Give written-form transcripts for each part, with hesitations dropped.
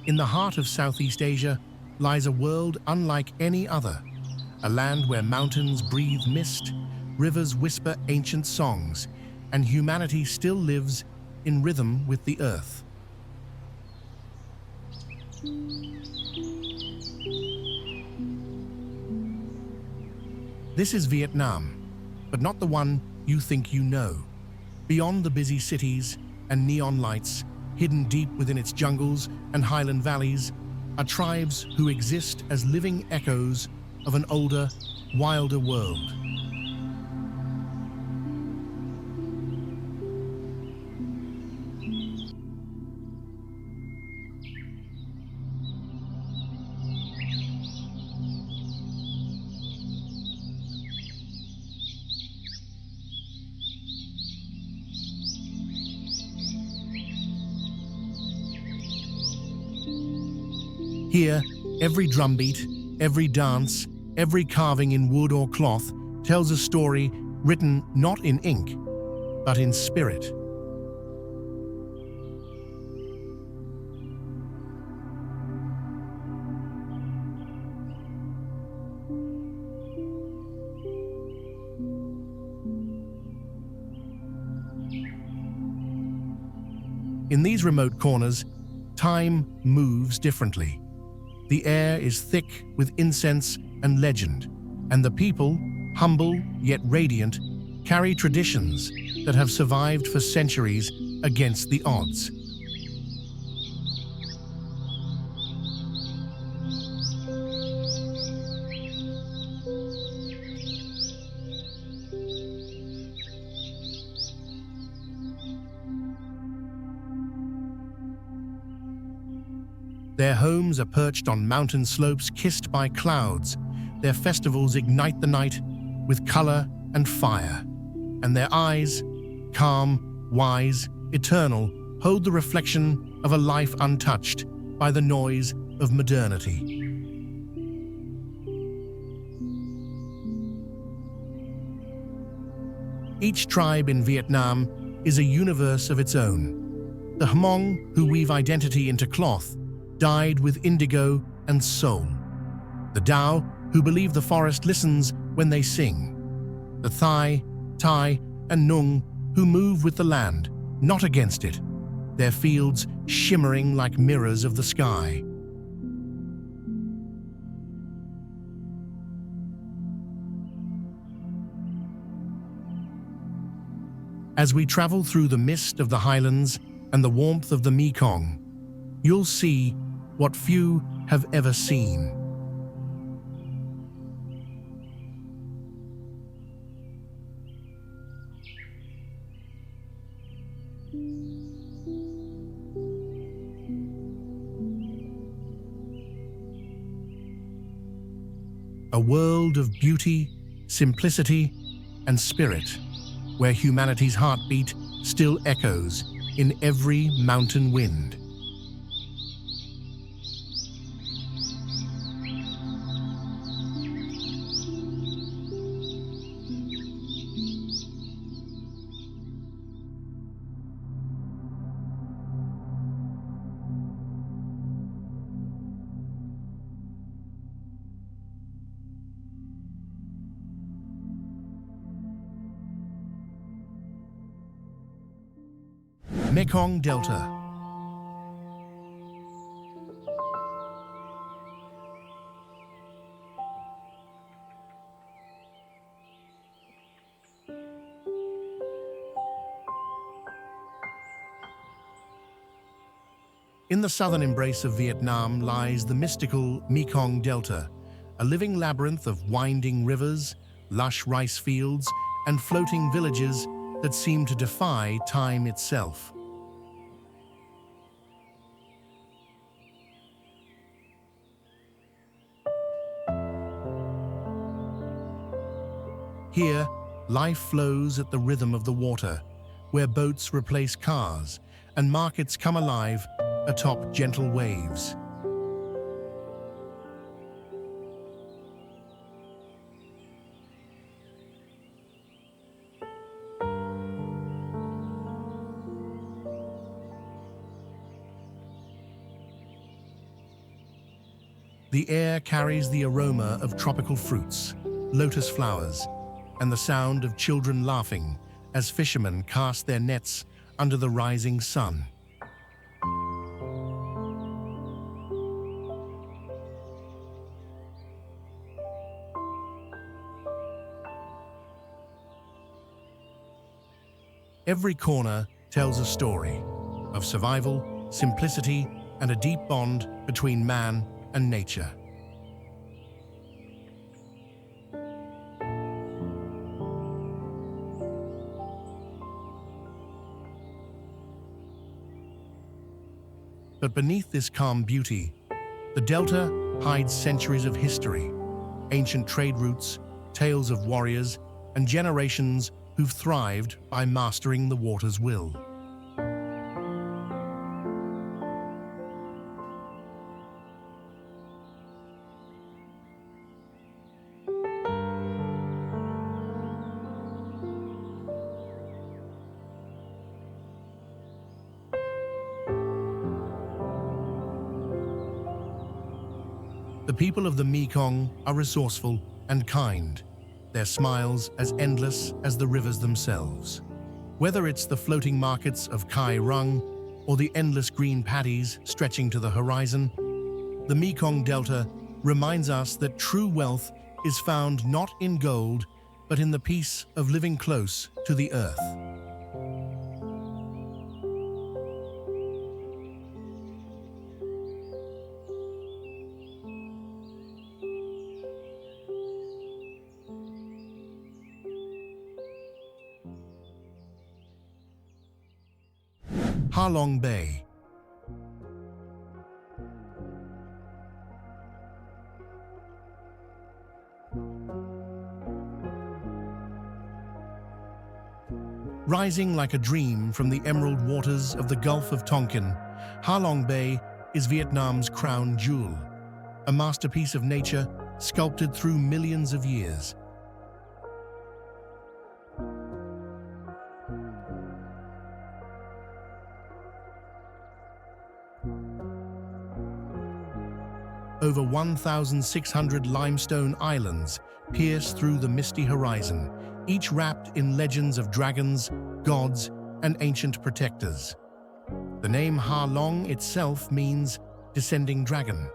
In the heart of Southeast Asia lies a world unlike any other, a land where mountains breathe mist, rivers whisper ancient songs, and humanity still lives in rhythm with the earth. This is Vietnam, but not the one you think you know. Beyond the busy cities and neon lights, hidden deep within its jungles and highland valleys, are tribes who exist as living echoes of an older, wilder world. Here, every drumbeat, every dance, every carving in wood or cloth tells a story written not in ink, but in spirit. In these remote corners, time moves differently. The air is thick with incense and legend, and the people, humble yet radiant, carry traditions that have survived for centuries against the odds. Their homes are perched on mountain slopes kissed by clouds. Their festivals ignite the night with color and fire. And their eyes, calm, wise, eternal, hold the reflection of a life untouched by the noise of modernity. Each tribe in Vietnam is a universe of its own. The Hmong, who weave identity into cloth, dyed with indigo and soul. The Dao, who believe the forest listens when they sing. The Thái, and Nùng, who move with the land, not against it, their fields shimmering like mirrors of the sky. As we travel through the mist of the highlands and the warmth of the Mekong, you'll see what few have ever seen. A world of beauty, simplicity, and spirit, where humanity's heartbeat still echoes in every mountain wind. Mekong Delta. In the southern embrace of Vietnam lies the mystical Mekong Delta, a living labyrinth of winding rivers, lush rice fields, and floating villages that seem to defy time itself. Here, life flows at the rhythm of the water, where boats replace cars and markets come alive atop gentle waves. The air carries the aroma of tropical fruits, lotus flowers, and the sound of children laughing as fishermen cast their nets under the rising sun. Every corner tells a story of survival, simplicity, and a deep bond between man and nature. But beneath this calm beauty, the Delta hides centuries of history, ancient trade routes, tales of warriors, and generations who've thrived by mastering the water's will. The people of the Mekong are resourceful and kind, their smiles as endless as the rivers themselves. Whether it's the floating markets of Kai Rung or the endless green paddies stretching to the horizon, the Mekong Delta reminds us that true wealth is found not in gold, but in the peace of living close to the earth. Ha Long Bay. Rising like a dream from the emerald waters of the Gulf of Tonkin, Ha Long Bay is Vietnam's crown jewel, a masterpiece of nature sculpted through millions of years. Over 1,600 limestone islands pierce through the misty horizon, each wrapped in legends of dragons, gods, and ancient protectors. The name Ha Long itself means descending dragon.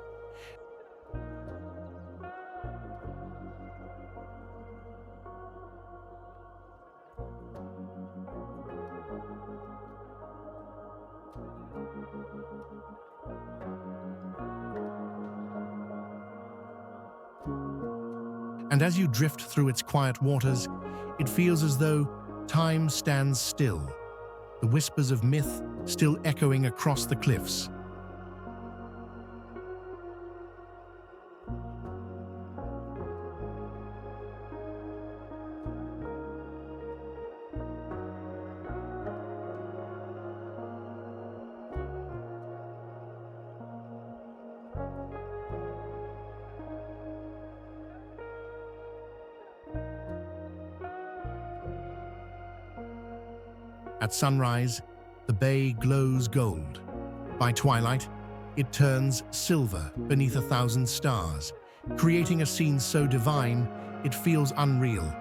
And as you drift through its quiet waters, it feels as though time stands still, the whispers of myth still echoing across the cliffs. At sunrise, the bay glows gold. By twilight, it turns silver beneath 1,000 stars, creating a scene so divine it feels unreal.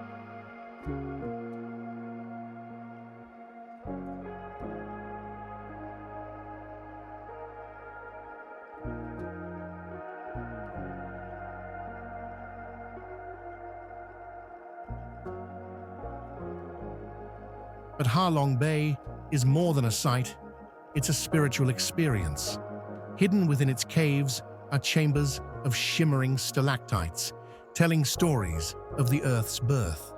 But Ha Long Bay is more than a sight, it's a spiritual experience. Hidden within its caves are chambers of shimmering stalactites, telling stories of the Earth's birth.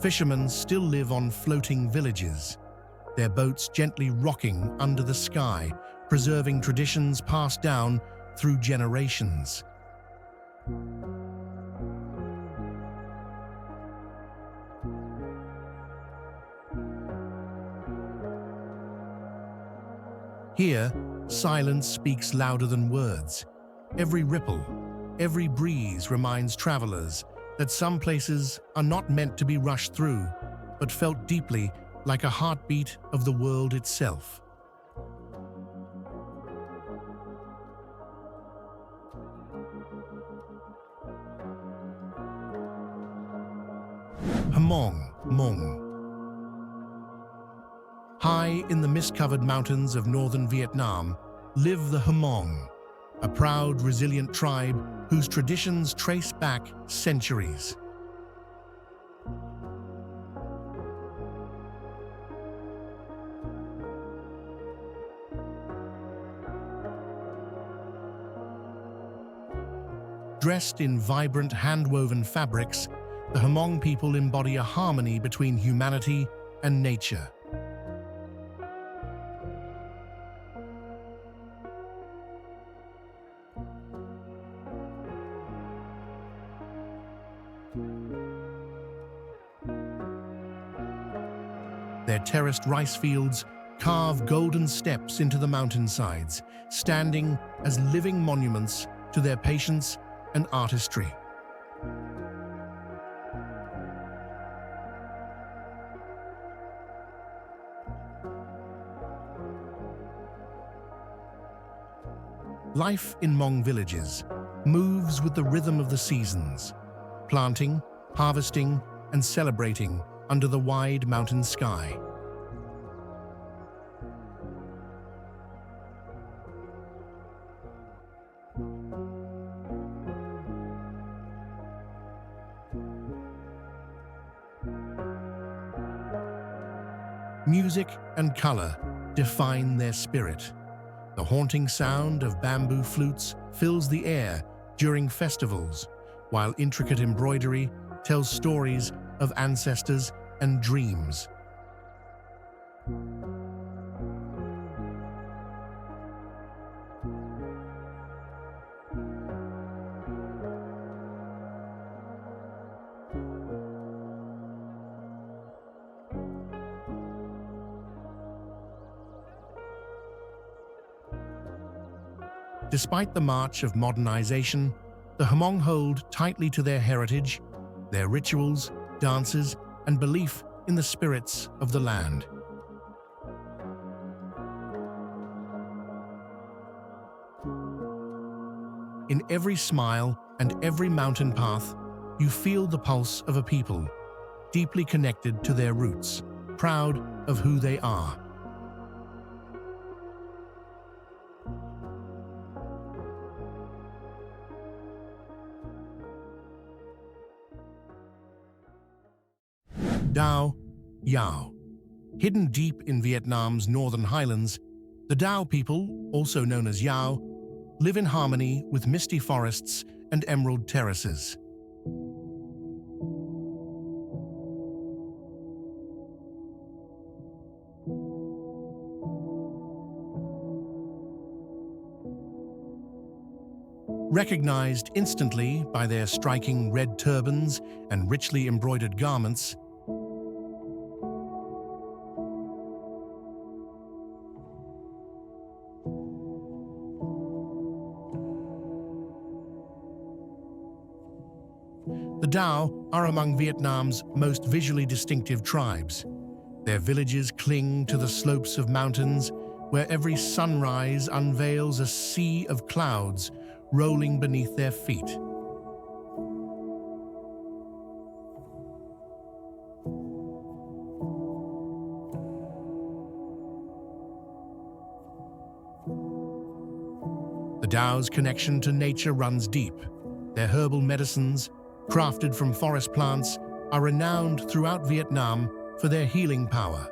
Fishermen still live on floating villages, their boats gently rocking under the sky, preserving traditions passed down through generations. Here, silence speaks louder than words. Every ripple, every breeze reminds travelers that some places are not meant to be rushed through, but felt deeply like a heartbeat of the world itself. Hmong, Mông. High in the mist-covered mountains of northern Vietnam live the Hmong, a proud, resilient tribe whose traditions trace back centuries. Dressed in vibrant hand-woven fabrics, the Hmong people embody a harmony between humanity and nature. Their terraced rice fields carve golden steps into the mountainsides, standing as living monuments to their patience and artistry. Life in Hmong villages moves with the rhythm of the seasons, planting, harvesting, and celebrating under the wide mountain sky. Music and color define their spirit. The haunting sound of bamboo flutes fills the air during festivals, while intricate embroidery tells stories of ancestors and dreams. Despite the march of modernization, the Hmong hold tightly to their heritage, their rituals, dances, and belief in the spirits of the land. In every smile and every mountain path, you feel the pulse of a people, deeply connected to their roots, proud of who they are. Dao, Yao. Hidden deep in Vietnam's northern highlands, the Dao people, also known as Yao, live in harmony with misty forests and emerald terraces. Recognized instantly by their striking red turbans and richly embroidered garments, the Dao are among Vietnam's most visually distinctive tribes. Their villages cling to the slopes of mountains, where every sunrise unveils a sea of clouds rolling beneath their feet. The Dao's connection to nature runs deep. Their herbal medicines, crafted from forest plants, are renowned throughout Vietnam for their healing power.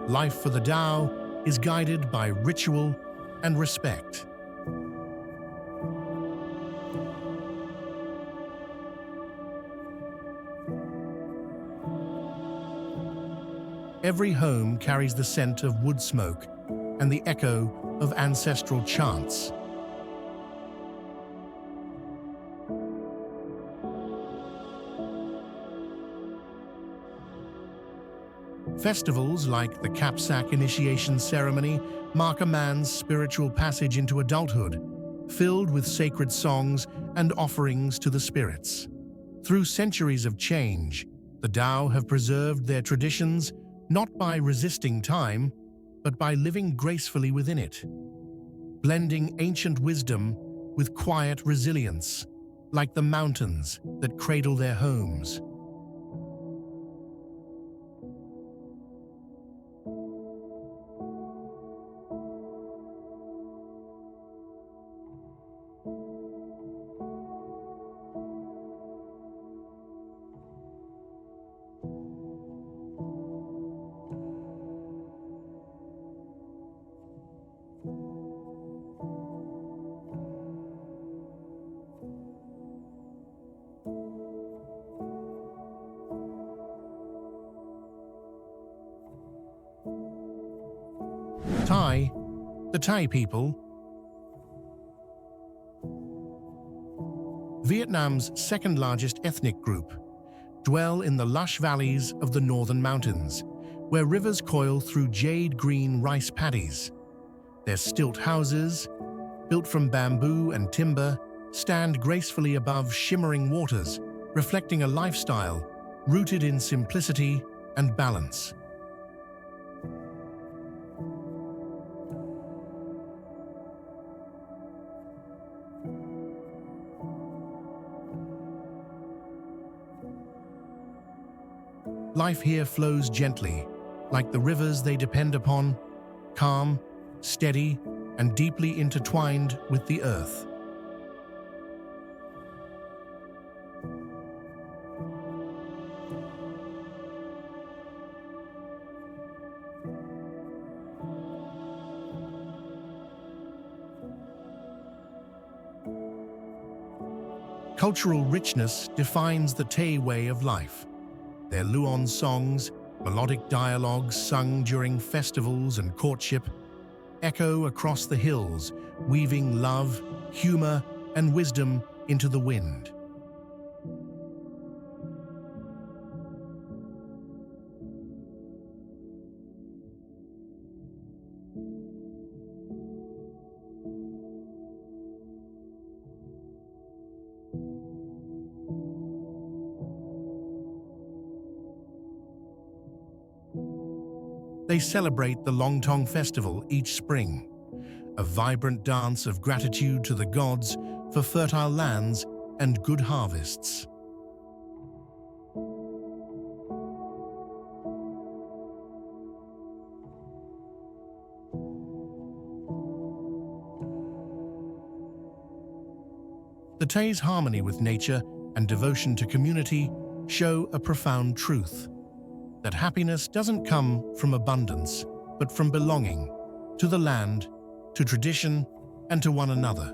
Life for the Dao is guided by ritual and respect. Every home carries the scent of wood smoke and the echo of ancestral chants. Festivals like the Capsack initiation ceremony mark a man's spiritual passage into adulthood, filled with sacred songs and offerings to the spirits. Through centuries of change, the Tao have preserved their traditions not by resisting time, but by living gracefully within it, blending ancient wisdom with quiet resilience, like the mountains that cradle their homes. Thái, the Thái people, Vietnam's second-largest ethnic group, dwell in the lush valleys of the northern mountains, where rivers coil through jade-green rice paddies. Their stilt houses, built from bamboo and timber, stand gracefully above shimmering waters, reflecting a lifestyle rooted in simplicity and balance. Life here flows gently, like the rivers they depend upon, calm, steady, and deeply intertwined with the earth. Cultural richness defines the Tay way of life. Their Luon songs, melodic dialogues sung during festivals and courtship, echo across the hills, weaving love, humor, and wisdom into the wind. They celebrate the Long Tong Festival each spring, a vibrant dance of gratitude to the gods for fertile lands and good harvests. The Tay's harmony with nature and devotion to community show a profound truth: that happiness doesn't come from abundance, but from belonging to the land, to tradition, and to one another.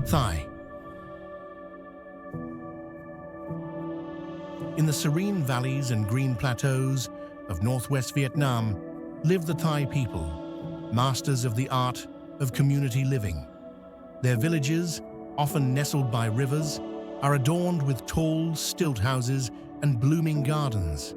Thái. In the serene valleys and green plateaus of northwest Vietnam live the Thái people, masters of the art of community living. Their villages, often nestled by rivers, are adorned with tall, stilt houses and blooming gardens.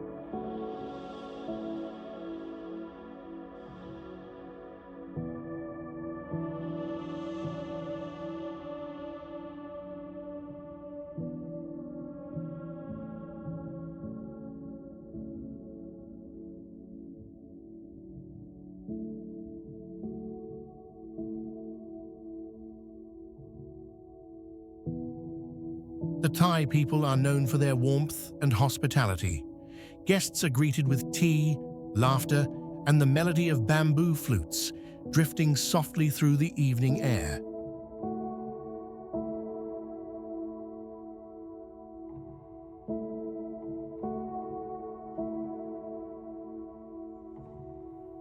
The Thai people are known for their warmth and hospitality. Guests are greeted with tea, laughter, and the melody of bamboo flutes drifting softly through the evening air.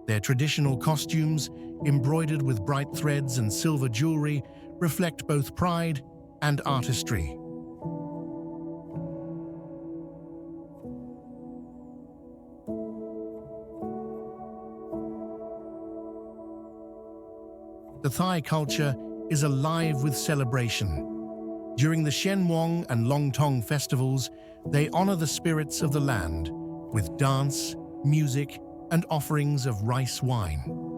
Their traditional costumes, embroidered with bright threads and silver jewelry, reflect both pride and artistry. The Thai culture is alive with celebration. During the Hmong and Long Tong festivals, they honor the spirits of the land with dance, music, and offerings of rice wine.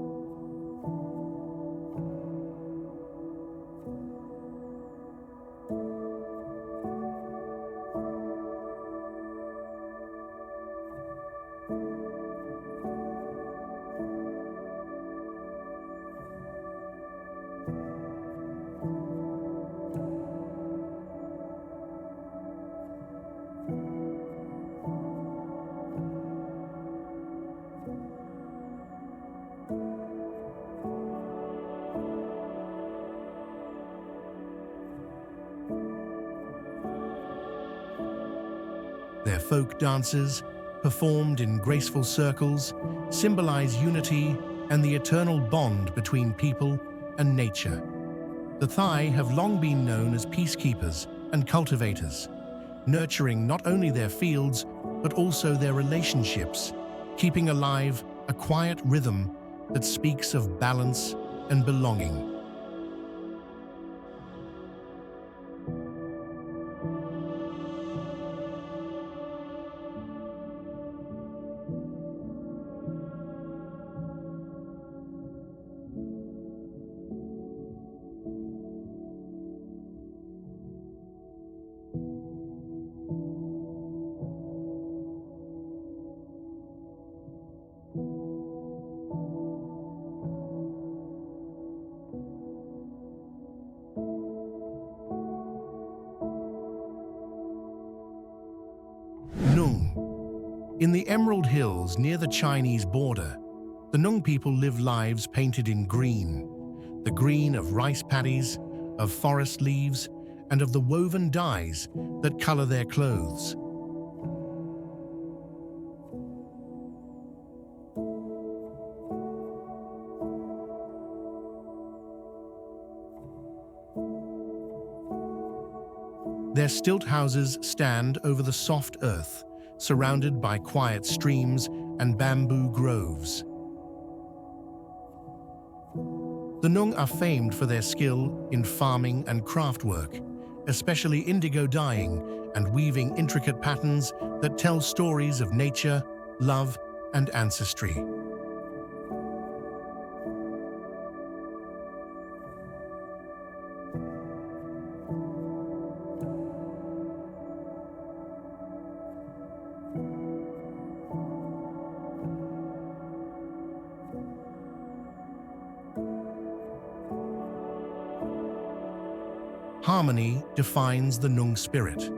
Their folk dances, performed in graceful circles, symbolize unity and the eternal bond between people and nature. The Thai have long been known as peacekeepers and cultivators, nurturing not only their fields, but also their relationships, keeping alive a quiet rhythm that speaks of balance and belonging. Nùng. In the Emerald Hills near the Chinese border, the Nùng people live lives painted in green. The green of rice paddies, of forest leaves, and of the woven dyes that color their clothes. Their stilt houses stand over the soft earth, surrounded by quiet streams and bamboo groves. The Nùng are famed for their skill in farming and craftwork, especially indigo dyeing and weaving intricate patterns that tell stories of nature, love, and ancestry. Harmony defines the Nùng spirit.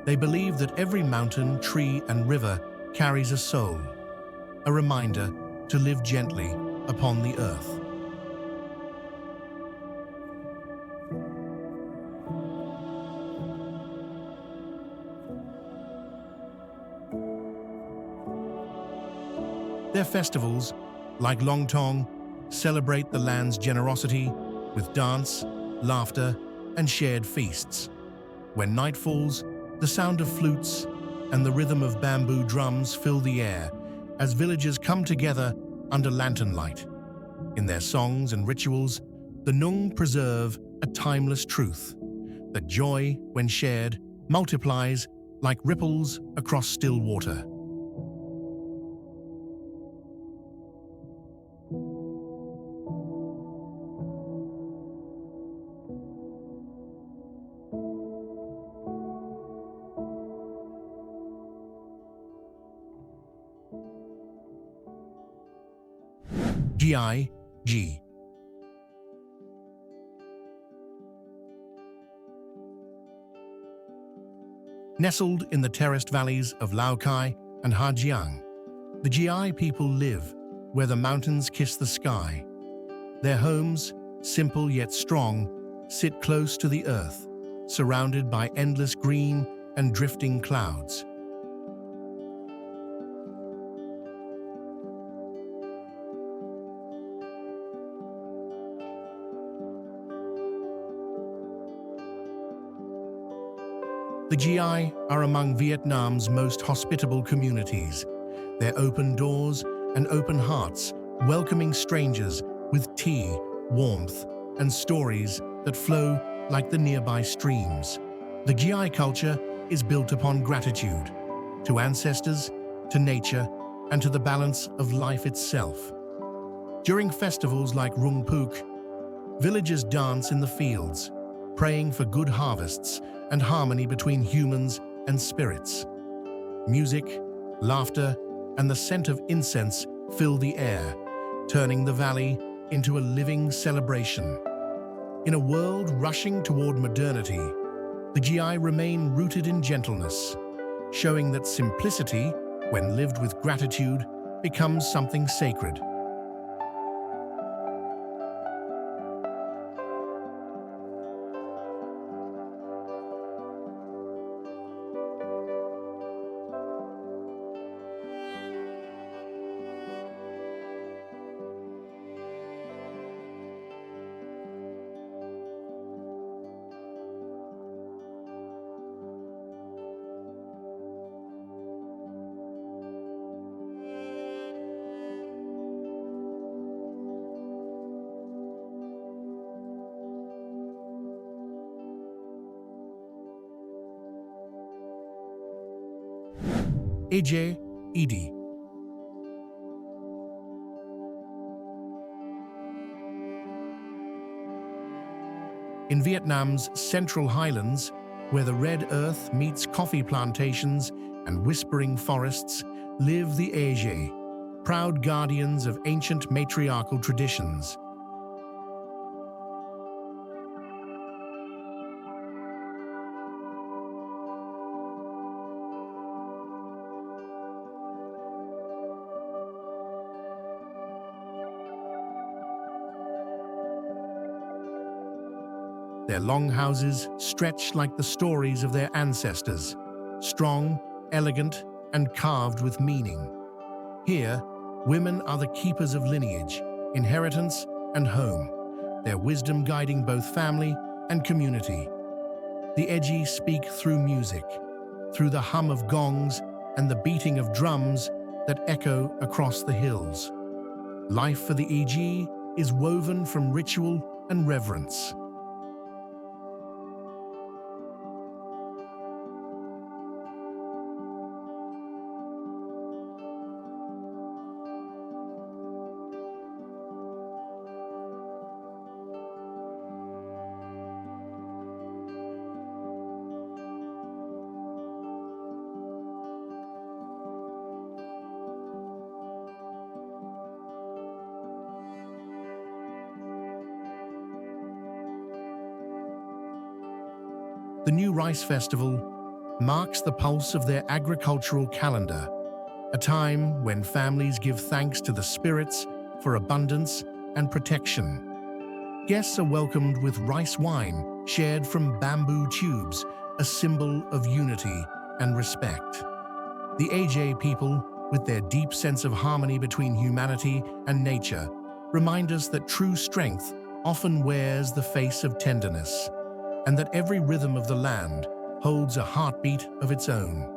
They believe that every mountain, tree, and river carries a soul, a reminder to live gently upon the earth. Their festivals, like Long Tong, celebrate the land's generosity with dance, laughter, and shared feasts. When night falls, the sound of flutes and the rhythm of bamboo drums fill the air as villagers come together under lantern light. In their songs and rituals, the Nùng preserve a timeless truth that joy, when shared, multiplies like ripples across still water. Giáy. Nestled in the terraced valleys of Lao Cai and Hajiang, the Giáy people live where the mountains kiss the sky. Their homes, simple yet strong, sit close to the earth, surrounded by endless green and drifting clouds. The Giáy are among Vietnam's most hospitable communities, their open doors and open hearts welcoming strangers with tea, warmth, and stories that flow like the nearby streams. The Giáy culture is built upon gratitude to ancestors, to nature, and to the balance of life itself. During festivals like Rung Puk, villagers dance in the fields, praying for good harvests and harmony between humans and spirits. Music, laughter, and the scent of incense fill the air, turning the valley into a living celebration. In a world rushing toward modernity, the Giáy remain rooted in gentleness, showing that simplicity, when lived with gratitude, becomes something sacred. Ej, Edi. In Vietnam's central highlands, where the red earth meets coffee plantations and whispering forests, live the Ej, proud guardians of ancient matriarchal traditions. Their longhouses stretch like the stories of their ancestors, strong, elegant, and carved with meaning. Here, women are the keepers of lineage, inheritance, and home, their wisdom guiding both family and community. The Eji speak through music, through the hum of gongs and the beating of drums that echo across the hills. Life for the Eji is woven from ritual and reverence. The new rice festival marks the pulse of their agricultural calendar, a time when families give thanks to the spirits for abundance and protection. Guests are welcomed with rice wine shared from bamboo tubes, a symbol of unity and respect. The Aj people, with their deep sense of harmony between humanity and nature, remind us that true strength often wears the face of tenderness, and that every rhythm of the land holds a heartbeat of its own.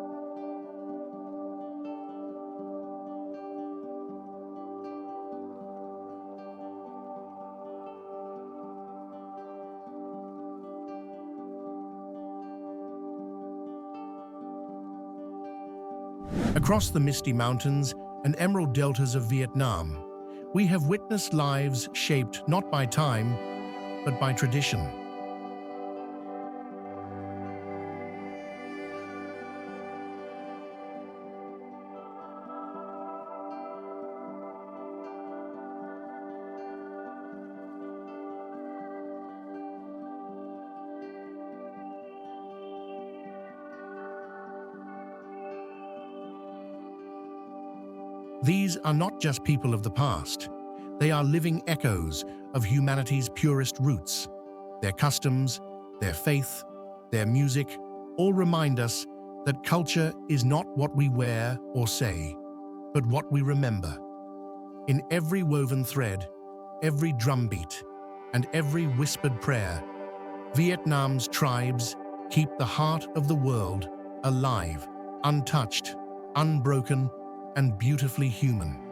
Across the misty mountains and emerald deltas of Vietnam, we have witnessed lives shaped not by time, but by tradition. These are not just people of the past. They are living echoes of humanity's purest roots. Their customs, their faith, their music all remind us that culture is not what we wear or say, but what we remember. In every woven thread, every drumbeat, and every whispered prayer, Vietnam's tribes keep the heart of the world alive, untouched, unbroken, and beautifully human.